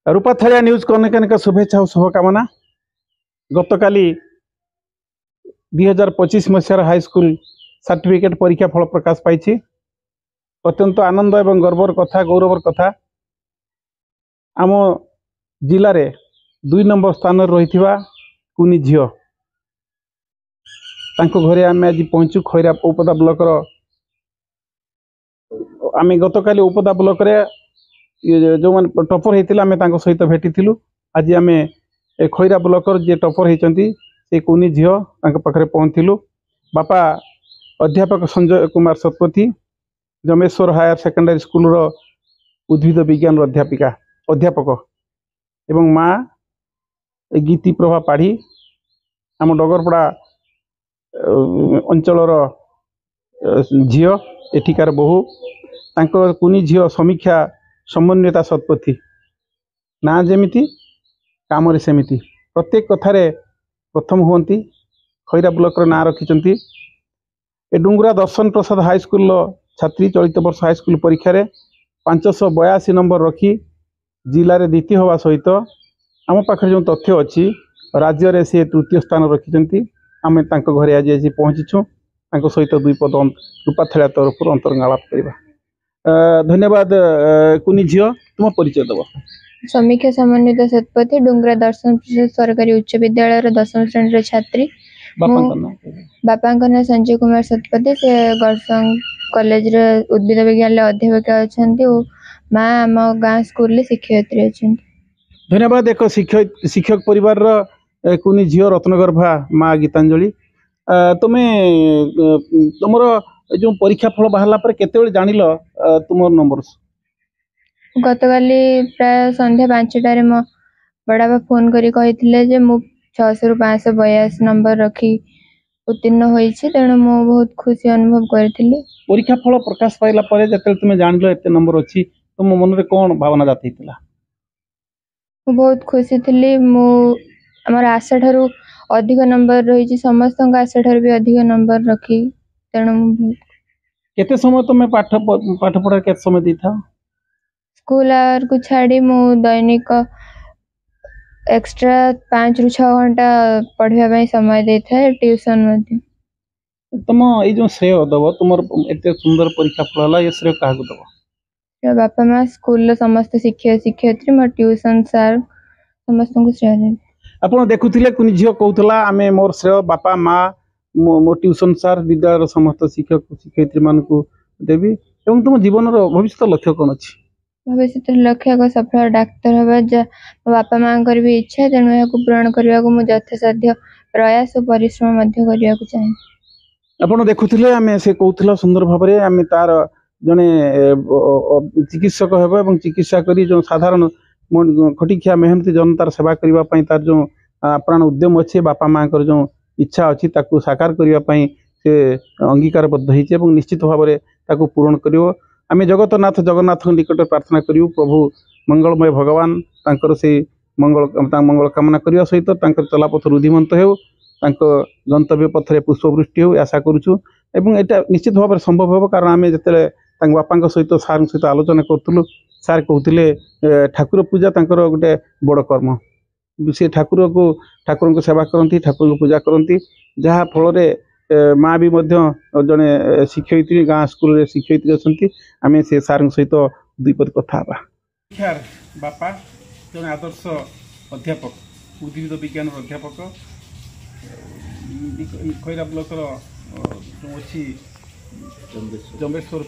रूपाथलिया news को अनेक अनेक शुभेच्छा और शुभकामना। गतकाली 2025 मसीहार हाईस्कूल सर्टिफिकेट परीक्षा फल प्रकाश पाई। अत्यंत आनंद एवं गर्वर कथा गौरवर कथा आम जिले में 2 नंबर स्थान रही कुनी झील घरे आम आज पहुंचु खैरा उपदा ब्लॉक आम गतकाली उपदा ब्लॉक जो मैंने टपर होता आम सहित भेटी आज आम खैरा ब्लॉक जी टपर होती कुनी झील पाखे पहुँचलु। बापा अध्यापक Sanjay Kumar Satapathy Jameshwar higher secondary school उद्भिद विज्ञान अध्यापक एवं माँ गीति प्रभा पाढ़ी आम डगरपड़ा अंचल झील एठिकार बहु कुनी झील समीक्षा समन्वयता शतपथी ना जमीती काम सेमिति प्रत्येक कथार प्रथम हुंती खैरा ब्लॉक ना रखिंट। डुंगुरा दर्शन प्रसाद हाईस्कूल छात्री चलित वर्ष हाईस्कूल परीक्षा 582 नंबर रखी जिले में द्वितीय हवा सहित आम पाखे जो तथ्य अच्छी राज्य में सी तृतीय स्थान रखिंट। आम घरे आज आज पहुँचीछू सहित 2 पद रूपाथलिया तरफ अंतर्गालाप करवा। धन्यवाद कुनी झील तुम परिचय दब। समीक्षा समन्वित शतपथी डुंगरा दर्शन प्रसाद सरकारी उच्च विद्यालय 10वीं श्रेणी छात्री। बापा ना संजय कुमार शतपथी से गरसंग कॉलेज रे उद्भिद विज्ञान अध्यापिका अच्छा माँ आम गाँ स्कूल शिक्षयित्री अच्छा। धन्यवाद। एक शिक्षक परिवार कुनी झील रत्नगर्भा माँ गीतांजलि तुम्हें तुम जो परीक्षा फल बाहर पर केते जानिल तुम नंबर? गतकाली प्राय संध्या 5टार मो बड़ाबा फोन करी कही मु 600 रु 582 नंबर रखी उत्तीर्ण होईछि तेणु मु बहुत खुशी अनुभव करथिली। परीक्षा फल प्रकाश पाइला परे जते तुम जानिलो एते नंबर अछि तुम मन रे कोन भावना जाती थिला? मु बहुत खुशी थिली। मु हमर आशा ठारू अधिक नंबर रही समस्त आशा ठारू भी अधिक नंबर रखी तेणु केते समय तुम पाठ पढ़ा केते समय दी था? स्कूल आवर को छाड़ी मु दैनिक एक्स्ट्रा 5 रु 6 घंटा पढ़िया समय दे था ट्यूशन मध्ये। तुम ए जो श्रेय दब तुम एते सुंदर परीक्षा फल होला ये श्रेय काहा को दब? बापा माँ स्कूल समस्त शिक्षक शिक्षयित्री मोर ट्यूशन सर समस्त को श्रेय दे। आपण देखुथिले कुनी झील कहउतला आमे मोर श्रेय बापा माँ मो ट्यूशन सर विद्यालय समस्त शिक्षक शिक्षयित्री मान को देवी। एवं तुम जीवन भविष्य लक्ष्य कौन अच्छी? भविष्य लक्ष्य को सफल डाक्तर हवा बापा माँ भी इच्छा तेणु यह पूरण करने को मुझे यथासाध्य प्रयास और परिश्रम करने को चाहे। आपण देखुथिले आमे से कहउतला सुंदर भाबरे आमे तार जने चिकित्सक हेबो एवं चिकित्सा करी जो साधारण खटिखिया मेहनती जनतार सेवा करबा पई तार जो प्राण उद्यम अच्छे बापा माँ जो इच्छा अच्छी ताकू साकार करने से अंगीकारबद्ध होइछे एवं निश्चित भाव में ताकू पूरण करिवो। आमे जगतनाथ जगन्नाथ निकट प्रार्थना करियो प्रभु मंगलमय भगवान तांकर से मंगल कामना करने सहित तांकर चलापथ रुधिमंत हो गंतव्य पथरे पुष्पवृष्टि हो आशा करुचु। एवं एटा निश्चित भाव में संभव हो कारण आमे जते बापा सहित सार सहित आलोचना करूँ सार कहते ठाकुर पूजा तांकर गोटे बड़ कर्म से ठाकुर को सेवा करती ठाकुर को पूजा करती जहाँ फल माँ भी जड़े शिक्षयित्री गाँ स्कूल शिक्षयित्री अच्छा आम से सार सहित 2 पद कथा बापा जड़े आदर्श अध्यापक उद्भिद विज्ञान अध्यापक खैरा ब्लॉक अच्छी जम्बेश्वर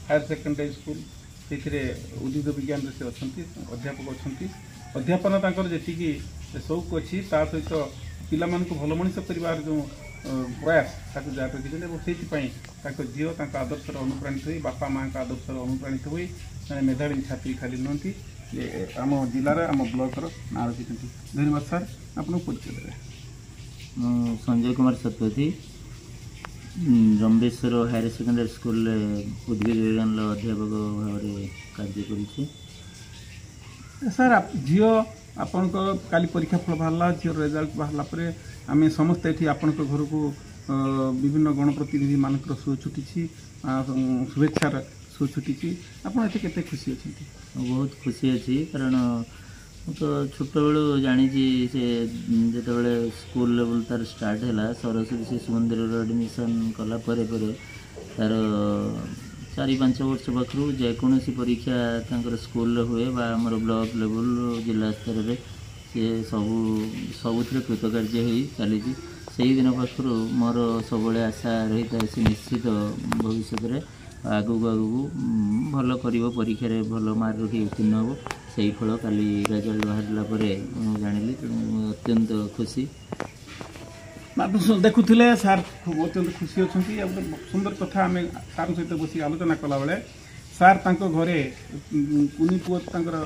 हायर सेकेंडरी स्कूल से उद्भिद विज्ञान से अच्छा अध्यापक अच्छा अध्यापन जी शौक अच्छी सहित पिला भल मनीष कर जो प्रयास जारी रखिंट से झील आदर्श अनुप्राणित हुई बापा माँ का आदर्श अनुप्राणित हुई मेधावी छात्री खाली नुहति आम जिलार आम ब्लॉक ना रखिंट। धन्यवाद सर आपको परिचय देवे। Sanjay Kumar Satapathy Jambeshwar higher secondary school उद्भिद विज्ञान अध्यापक भाव कार्य करुच्ची। सर झील आपण काली परीक्षा फल बाहर झील रिजल्ट बाहर आम समस्ते ये आपण घर को विभिन्न गणप्रतिनिधि मानक छुटी शुभेच्छार ସ୍କୁଲ ଛୁଟିଛି ଆପଣ ଏତେ କେତେ ଖୁସି ଅଛନ୍ତି? ମୁଁ ବହୁତ ଖୁସି ଅଛି କାରଣ ମୁଁ ତ ଛୋଟବେଳୁ ଜାଣିଛି ସେ ଯେତେବେଳେ ସ୍କୁଲ ଲେଭେଲ୍ ତାର ଷ୍ଟାର୍ଟ ହେଲା ସରସ୍ୱତୀ ଶିଶୁ ମନ୍ଦିରର ଆଡ଼ମିସନ୍ କଲା ପରେ ତାର 4-5 ବର୍ଷ ପାଖରୁ ଯେକୌଣସି ପରୀକ୍ଷା ତାଙ୍କର ସ୍କୁଲରେ ହୁଏ ବା ଆମର ବ୍ଲକ ଲେଭେଲ୍ ଜିଲ୍ଲା ସ୍ତରରେ ସେ ସବୁଥିରେ କୃତକାର୍ଯ୍ୟ ହୋଇ ଚାଲିଛି। ସେଇଦିନ ପାଖରୁ ମୋର ସବୁବେଳେ ଆଶା ରହିଥାଏ ସେ ନିଶ୍ଚିତ ଭବିଷ୍ୟତରେ ଆଗକୁ ଭଲ କରିବ, ପରୀକ୍ଷାରେ ଭଲ ମାର୍କ ରଖି ଉତ୍ତୀର୍ଣ୍ଣ ହେବ। ସେଇ ଫଳ କାଲି ରେଜଲ୍ଟ ବାହାରିଲା ପରେ ମୁଁ ଜାଣିଲି, ତେଣୁ ମୁଁ ଅତ୍ୟନ୍ତ ଖୁସି। ଦେଖୁଥିଲେ ସାର୍ ଅତ୍ୟନ୍ତ ଖୁସି ଅଛନ୍ତି। ଆଉ ଗୋଟେ ସୁନ୍ଦର କଥା ଆମେ ସାର୍ ସହିତ ବସି ଆଲୋଚନା କଲାବେଳେ ସାର୍ ତାଙ୍କ ଘରେ କୁନି ପୁଅ ତାଙ୍କର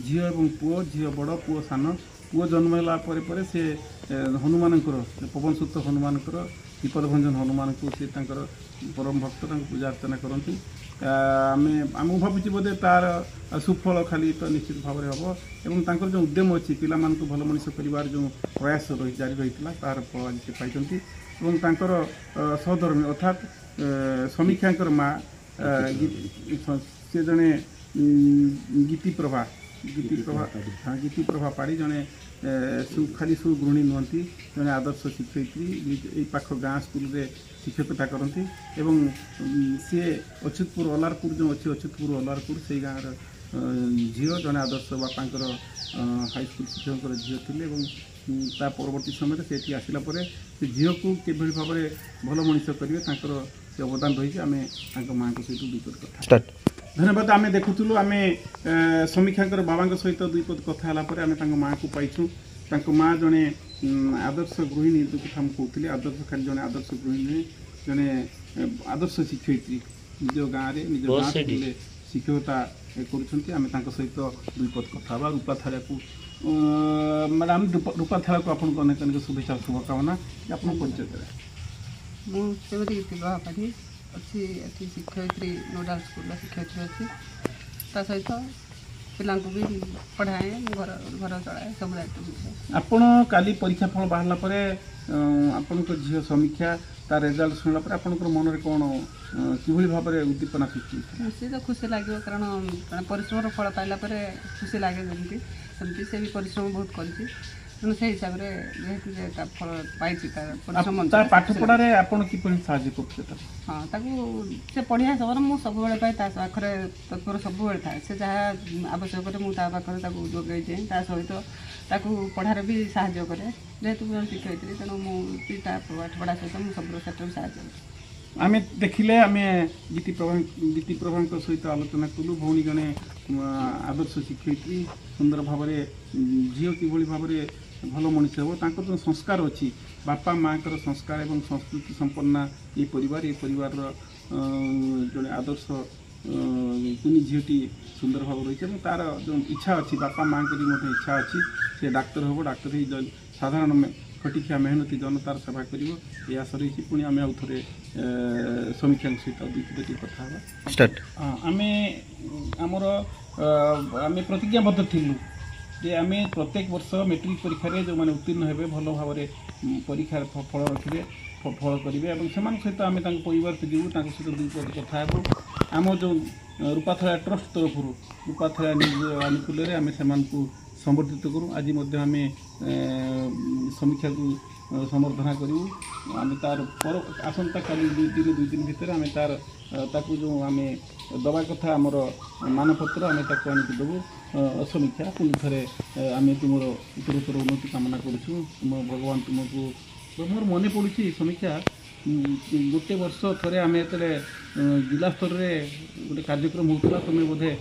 ଝିଅ ଏବଂ ପୁଅ, ଝିଅ ବଡ଼ ପୁଅ ସାନ, ପୁଅ ଜନ୍ମ ହେଲା ପରେ ସେ ହନୁମାନଙ୍କର ପବନ ସୁତ ହନୁମାନଙ୍କର ବିପଦଭଞ୍ଜନ ହନୁମାନଙ୍କୁ ସେ ତାଙ୍କର ପରମ ଭକ୍ତ, ତାଙ୍କୁ ପୂଜା ଅର୍ଚ୍ଚନା କରନ୍ତି। ମୁଁ ଭାବୁଛି ବୋଧେ ତାର ସୁଫଳ ଖାଲି ତ ନିଶ୍ଚିତ ଭାବରେ ହେବ ଏବଂ ତାଙ୍କର ଯେଉଁ ଉଦ୍ୟମ ଅଛି ପିଲାମାନଙ୍କୁ ଭଲ ମଣିଷ କରିବାର ଯେଉଁ ପ୍ରୟାସ ଜାରି ରହିଥିଲା ତାର ଫଳ ଆଜି ସେ ପାଇଛନ୍ତି। ଏବଂ ତାଙ୍କର ସହଧର୍ମୀ ଅର୍ଥାତ୍ ସମୀକ୍ଷାଙ୍କର ମା ସେ ଜଣେ ଗୀତିପ୍ରଭା ପାଢ଼ୀ ଜଣେ ଖାଲି ସୁଗୃହିଣୀ ନୁହନ୍ତି, ଜଣେ ଆଦର୍ଶ ଶିକ୍ଷୟିତ୍ରୀ। ଏଇ ପାଖ ଗାଁ ସ୍କୁଲରେ ଶିକ୍ଷକତା କରନ୍ତି ଏବଂ ସିଏ ଅଚ୍ୟୁତପୁର ଅଲାରପୁର ଯେଉଁ ଅଛି ଅଚ୍ୟୁତପୁର ଅଲାରପୁର ସେଇ ଗାଁର ଝିଅ, ଜଣେ ଆଦର୍ଶ ବାପାଙ୍କର ହାଇସ୍କୁଲ ଶିକ୍ଷକଙ୍କର ଝିଅ ଥିଲେ ଏବଂ ତା ପରବର୍ତ୍ତୀ ସମୟରେ ସେ ଏଠି ଆସିଲା ପରେ ସେ ଝିଅକୁ କିଭଳି ଭାବରେ ଭଲ ମଣିଷ କରିବେ ତାଙ୍କର ସେ ଅବଦାନ ରହିଛି। ଆମେ ତାଙ୍କ ମାଆଙ୍କ ସହିତ ଦୁଇ ପଦ କଥା ଧନ୍ୟବାଦ। ଆମେ ଦେଖୁଥିଲୁ, ଆମେ ସମୀକ୍ଷାଙ୍କର ବାବାଙ୍କ ସହିତ ଦୁଇ ପଦ କଥା ହେଲା ପରେ ଆମେ ତାଙ୍କ ମାଆକୁ ପାଇଛୁ। ତାଙ୍କ ମାଆ ଜଣେ ଆଦର୍ଶ ଗୃହିଣୀ, ଯେଉଁ କଥା ମୁଁ କହୁଥିଲି, ଆଦର୍ଶ ଖାଲି ଜଣେ ଆଦର୍ଶ ଗୃହିଣୀ ନୁହେଁ, ଜଣେ ଆଦର୍ଶ ଶିକ୍ଷୟିତ୍ରୀ, ନିଜ ଗାଁରେ ନିଜ ଗାଁ ସ୍କୁଲରେ ଶିକ୍ଷକତା କରୁଛନ୍ତି। ଆମେ ତାଙ୍କ ସହିତ ଦୁଇ ପଦ କଥା ହେବା। ରୂପା ଥାଳିଆକୁ ମ୍ୟାଡ଼ାମ୍, ରୂପା ଥାଳିଆକୁ ଆପଣଙ୍କୁ ଅନେକ ଅନେକ ଶୁଭେଚ୍ଛା ଶୁଭକାମନା। ଆପଣ ପରିଚୟ ଦେବେ? ମୁଁ ସେମିତି ବିବାହ ପାଢ଼ୀ ଅଛି, ଏଠି ଶିକ୍ଷୟିତ୍ରୀ ନୋଡାଲ ସ୍କୁଲର ଶିକ୍ଷୟିତ୍ରୀ ଅଛି। ତା ସହିତ ପିଲାଙ୍କୁ ବି ପଢ଼ାଏ, ଘର ଚଳାଏ, ସବୁ ଦାୟିତ୍ୱ ବୁଝେ। ଆପଣ କାଲି ପରୀକ୍ଷା ଫଳ ବାହାରିଲା ପରେ ଆପଣଙ୍କ ଝିଅ ସମୀକ୍ଷା ତା ରେଜଲ୍ଟ ଶୁଣିଲା ପରେ ଆପଣଙ୍କର ମନରେ କ'ଣ କିଭଳି ଭାବରେ ଉଦ୍ଦୀପନା ସୃଷ୍ଟି ହୋଇଥିଲା? ନିଶ୍ଚିତ ଖୁସି ଲାଗିବ, କାରଣ ପରିଶ୍ରମର ଫଳ ପାଇଲା ପରେ ଖୁସି ଲାଗେ। ସେମିତି ସେ ବି ପରିଶ୍ରମ ବହୁତ କରିଛି, ତେଣୁ ସେଇ ହିସାବରେ ଯେହେତୁ ଯେ ତା ଫଳ ପାଇଛି, ତା ପରିଶ୍ରମ ତା ପାଠ ପଢ଼ାରେ ଆପଣ କିପରି ସାହାଯ୍ୟ କରୁଥିଲେ ତାକୁ? ହଁ, ତାକୁ ସେ ପଢ଼ିବା ସମୟରେ ମୁଁ ସବୁବେଳେ ପାଇ ତା ପାଖରେ ତତ୍ପର ସବୁବେଳେ ଥାଏ। ସେ ଯାହା ଆବଶ୍ୟକ କରେ ମୁଁ ତା ପାଖରେ ତାକୁ ଯୋଗାଇ ଦିଏ। ତା ସହିତ ତାକୁ ପଢ଼ାରେ ବି ସାହାଯ୍ୟ କରେ, ଯେହେତୁ ମୁଁ ଶିକ୍ଷୟିତ୍ରୀ, ତେଣୁ ମୁଁ ବି ତା ପାଠ ପଢ଼ା ସହିତ ମୁଁ ସବୁ କ୍ଷେତ୍ରରେ ସାହାଯ୍ୟ କରେ। ଆମେ ଦେଖିଲେ, ଆମେ ଗୀତିପ୍ରଭାଙ୍କ ସହିତ ଆଲୋଚନା କଲୁ। ଭଉଣୀ ଜଣେ ଆଦର୍ଶ ଶିକ୍ଷୟିତ୍ରୀ, ସୁନ୍ଦର ଭାବରେ ଝିଅ କିଭଳି ଭାବରେ ଭଲ ମଣିଷ ହେବ, ତାଙ୍କର ଯେଉଁ ସଂସ୍କାର ଅଛି, ବାପା ମାଆଙ୍କର ସଂସ୍କାର ଏବଂ ସଂସ୍କୃତି ସମ୍ପନ୍ନା ଏ ପରିବାରର ଜଣେ ଆଦର୍ଶ କୁନି ଝିଅଟି ସୁନ୍ଦର ଭାବରେ ରହିଛି ଏବଂ ତାର ଯେଉଁ ଇଚ୍ଛା ଅଛି, ବାପା ମାଆଙ୍କର ମଧ୍ୟ ଇଚ୍ଛା ଅଛି ସେ ଡାକ୍ତର ହେବ, ଡାକ୍ତର ହେଇ ସାଧାରଣ ଖଟିଖିଆ ମେହନତି ଜନତାର ସେବା କରିବ, ଏ ଆଶା ରହିଛି। ପୁଣି ଆମେ ଆଉ ଥରେ ସମୀକ୍ଷାଙ୍କ ସହିତ ଦୁଇ କଥା ହେବା। ଆମେ ପ୍ରତିଜ୍ଞାବଦ୍ଧ ଥିଲୁ ଯେ ଆମେ ପ୍ରତ୍ୟେକ ବର୍ଷ ମେଟ୍ରିକ୍ ପରୀକ୍ଷାରେ ଯେଉଁମାନେ ଉତ୍ତୀର୍ଣ୍ଣ ହେବେ, ଭଲ ଭାବରେ ପରୀକ୍ଷାର ଫଳ ରଖିବେ, ଫଳ କରିବେ ଏବଂ ସେମାନଙ୍କ ସହିତ ଆମେ ତାଙ୍କ ପରିବାରକୁ ଯିବୁ, ତାଙ୍କ ସହିତ ଦୁଇ ପଦ କଥା ହେବୁ। ଆମ ଯେଉଁ ରୂପାଥାଳିଆ ଟ୍ରଷ୍ଟ ତରଫରୁ ରୂପାଥାଳିଆ ଆନୁକୂଲ୍ୟରେ ଆମେ ସେମାନଙ୍କୁ ସମ୍ବର୍ଦ୍ଧିତ କରୁ। ଆଜି ମଧ୍ୟ ଆମେ ସମୀକ୍ଷାକୁ ସମ୍ବର୍ଦ୍ଧନା କରିବୁ। ଆମେ ତାର ଆସନ୍ତାକାଲି ଦୁଇ ଦିନ ଭିତରେ ଆମେ ତାକୁ ଯେଉଁ ଆମେ ଦେବା କଥା ଆମର ମାନପତ୍ର ଆମେ ତାକୁ ଆଣିକି ଦେବୁ। ସମୀକ୍ଷା, ପୁଣି ଥରେ ଆମେ ତୁମର ଉତ୍ତରୋତ୍ତର ଉନ୍ନତି କାମନା କରୁଛୁ। ଭଗବାନ ତୁମକୁ, ମୋର ମନେ ପଡ଼ୁଛି ସମୀକ୍ଷା, ଗୋଟେ ବର୍ଷ ଥରେ ଆମେ ଯେତେବେଳେ ଜିଲ୍ଲା ସ୍ତରରେ ଗୋଟେ କାର୍ଯ୍ୟକ୍ରମ ହେଉଥିଲା, ତୁମେ ବୋଧେ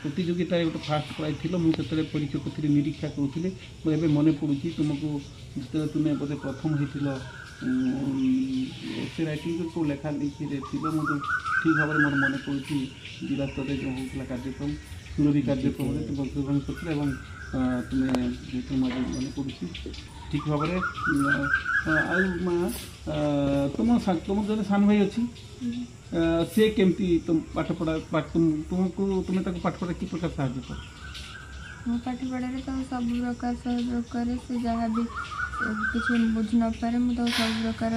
ପ୍ରତିଯୋଗିତାରେ ଗୋଟେ ଫାଷ୍ଟ ପ୍ରାଇଜ୍ ଥିଲ। ମୁଁ ସେତେବେଳେ ପରୀକ୍ଷକ ଥିଲି, ନିରୀକ୍ଷା କରୁଥିଲି। ମୋର ଏବେ ମନେ ପଡ଼ୁଛି ତୁମକୁ ଯେତେବେଳେ ତୁମେ ବୋଧେ ପ୍ରଥମ ହେଇଥିଲ, ସେ ରାଇଟିଂରେ କେଉଁ ଲେଖା ଲେଖିରେ ଥିଲ, ମୁଁ ଯେଉଁ ଠିକ୍ ଭାବରେ ମୋର ମନେ ପଡ଼ୁଛି ଜିଲ୍ଲା ସ୍ତରରେ ଯେଉଁ ହେଉଥିଲା କାର୍ଯ୍ୟକ୍ରମ, ସୁରଭି କାର୍ଯ୍ୟକ୍ରମରେ ତୁମ ଅଂଶଗ୍ରହଣ କରିଥିଲା ଏବଂ ତୁମେ ଯେହେତୁ ମନେ ପଡ଼ୁଛି ଠିକ୍ ଭାବରେ। ଆଉ ମା, ତୁମ ଜଣେ ସାନ ଭାଇ ଅଛି, ସେ କେମିତି ତୁମେ ତାକୁ ପାଠ ପଢ଼ା କି ପ୍ରକାର ସାହାଯ୍ୟ କର? ମୁଁ ପାଠ ପଢ଼ାରେ ତାକୁ ସବୁ ପ୍ରକାର ସହଯୋଗ କରେ। ସେ ଯାହା ବି କିଛି ବୁଝି ନପାରେ ମୁଁ ତାକୁ ସବୁ ପ୍ରକାର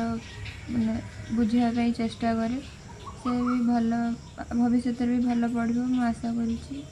ବୁଝିବା ପାଇଁ ଚେଷ୍ଟା କରେ। ସେ ବି ଭଲ ଭବିଷ୍ୟତରେ ବି ଭଲ ପଢ଼ିବ ମୁଁ ଆଶା କରୁଛି।